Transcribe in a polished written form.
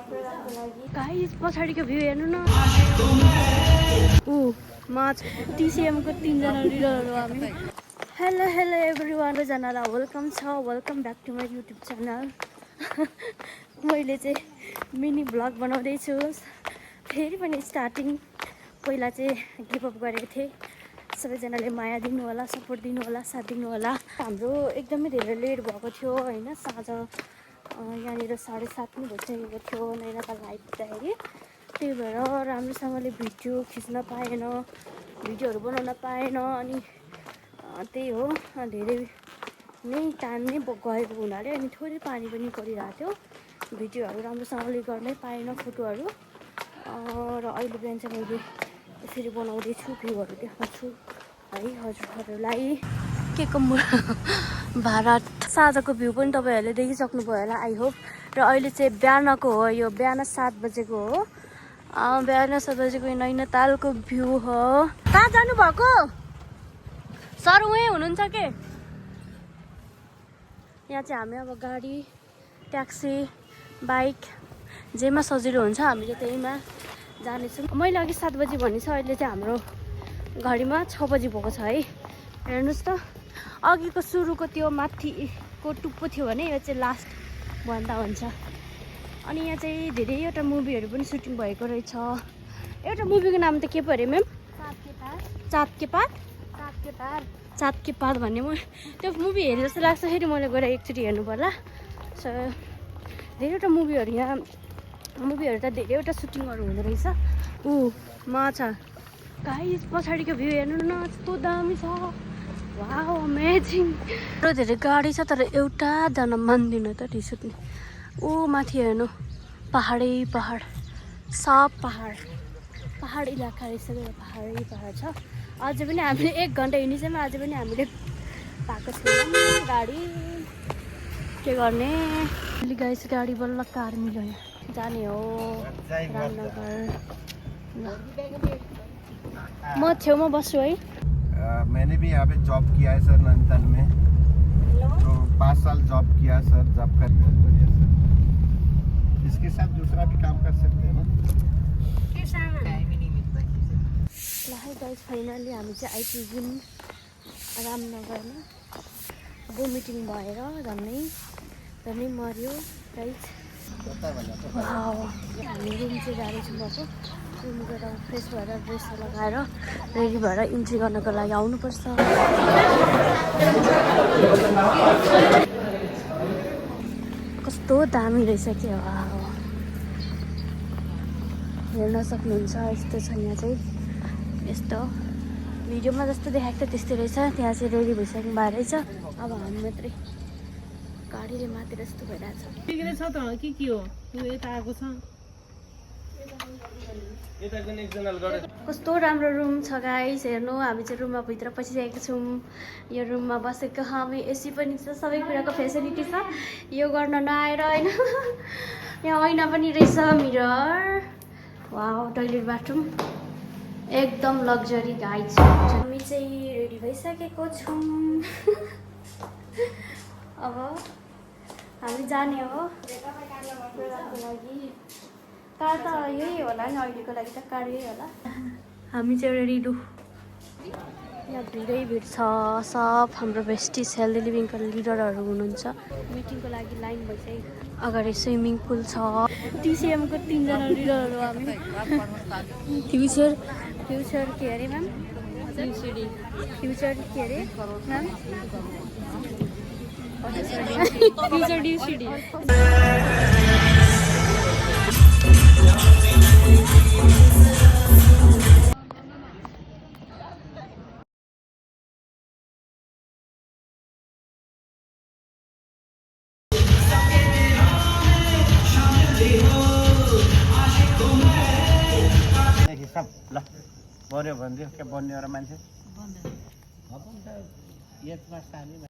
guys पछाडिको view हेर्नु न माछ टिसिएमको 3 जना लिडरहरु हामी हेलो एभ्रीवान जनालाई welcome back to my YouTube channel मैले चाहिँ मिनी भ्लग बनाउँदै छु फेरि पनि स्टार्टिङ पहिला चाहिँ गिभ अप गरेको थिएँ सबैजनाले माया दिनु होला सपोर्ट दिनु होला साथ दिनु होला हाम्रो एकदमै धेरै लेट भएको थियो हैन साँझ यहाँनिर 7:30 पनि भइसकेको थियो नैनाताल आइपुग्दाखेरि त्यही भएर राम्रोसँगले भिडियो खिच्न पाएन भिडियोहरू बनाउन पाएन अनि त्यही हो धेरै नै टाइम नै गएको हुनाले अनि थोरै पानी पनि परिरहेको थियो भिडियोहरू राम्रोसँगले गर्नै पाएन फोटोहरू र अहिले बिहान चाहिँ मैले यसरी बनाउँदैछु भ्यूहरू देखाउँछु है हजुरहरूलाई के को भारत साँझको भ्यू पनि तपाईँहरूले देखिसक्नुभयो होला आई होप र अहिले चाहिँ बिहानको हो यो बिहान 7 बजेको हो बिहान 7 बजेको नैनातालको भ्यू हो कहाँ जानुभएको सर उहीँ हुनुहुन्छ के यहाँ चाहिँ हामी अब गाडी ट्याक्सी बाइक जेमा सजिलो हुन्छ हामीले त्यहीमा जानेछौँ मैले अघि 7 बजी भनेछ अहिले चाहिँ हाम्रो घडीमा 6 बजी भएको छ है हेर्नुहोस् त अघिको सुरुको त्यो माथिको टुप्पो थियो भने यो चाहिँ लास्ट भन्दा हुन्छ अनि यहाँ चाहिँ धेरैवटा मुभीहरू पनि सुटिङ भएको रहेछ एउटा मुभीको नाम त के पो अरे म्याम चाँद के पात भन्ने म त्यो मुभी हेरे जस्तो लाग्छ फेरि मैले गएर एकचोटि हेर्नु पर्ला सो धेरैवटा मुभीहरू यहाँ मुभीहरू त धेरैवटा सुटिङहरू हुँदो रहेछ माछा गाइस पछाडिको भ्यू हेर्नु न यस्तो दामी छ वाउ अमेजिङ र धेरै गाडी छ तर एउटा जान मान्दिनँ त रिस उठ्ने माथि हेर्नु पहाड सब पहाड इलाका रहेछ पहाड छ अझै पनि हामीले 1 घन्टा हिँडिसम्म अझै पनि हामीले पाएको छैनौँ गाडी के गर्ने अहिले गाइस गाडी बल्ल कार मिल्यो जाने हो रामनगर म छेउमा बस्छु है मैंने भी यहाँ पे जॉब किया है सर नैनीताल में तो 5 साल जॉब किया सर जॉब कर बहुत बढ़िया सर इसके साथ दूसरा भी काम कर सकते हैं ना गाइस फाइनली हामी चाहिँ आइपुग्यौँ रामनगरमा भोमिटिङ भएर झन्नै मर्यो गाइस हामी रुम चाहिँ जाँदैछौँ अब रुम गएर फ्रेस भएर ड्रेसहरू लगाएर रेडी भएर इन्ट्री गर्नको लागि आउनुपर्छ कस्तो दामी रहेछ के हेर्न सक्नुहुन्छ यस्तो छ यहाँ चाहिँ यस्तो भिडियोमा जस्तो देखाएको थियो त्यस्तै रहेछ त्यहाँ चाहिँ रेडी भइसक्नु भएको रहेछ अब हामी मात्रै गाडीले माथि जस्तो भइरहेछ छ त के हो यता आएको छ कस्तो राम्रो रुम छ गाइस हेर्नु हामी चाहिँ रुममा भित्र पसिसकेको छौँ यो रुममा बसेको हामी एसी पनि छ सबै कुराको फेसिलिटी छ यो गर्न नआएर होइन यहाँ ऐना पनि रहेछ मिरर वाउ टोइलेट बाथरुम एकदम लग्जरी गाइस हामी चाहिँ रेडी भइसकेको छौँ अब हामी जाने हो लागि कार त यही होला नि अहिलेको लागि त कार यही होला हामी चाहिँ रेडी डु यहाँ भिडै भिड छ सब हाम्रो बेस्टिज हेल्दी लिभिङको लिडरहरू हुनुहुन्छ मिटिङको लागि लाइन भइसक्यो अगाडि स्विमिङ पुल छ टिसिएमको 3 जना लिडरहरू हामी फ्युचर के अरे म्याम फ्युचर के अरे म्याम फ्युचर ड्युसिडी ल बन्यो भनिदियो के बन्ने एउटा मान्छे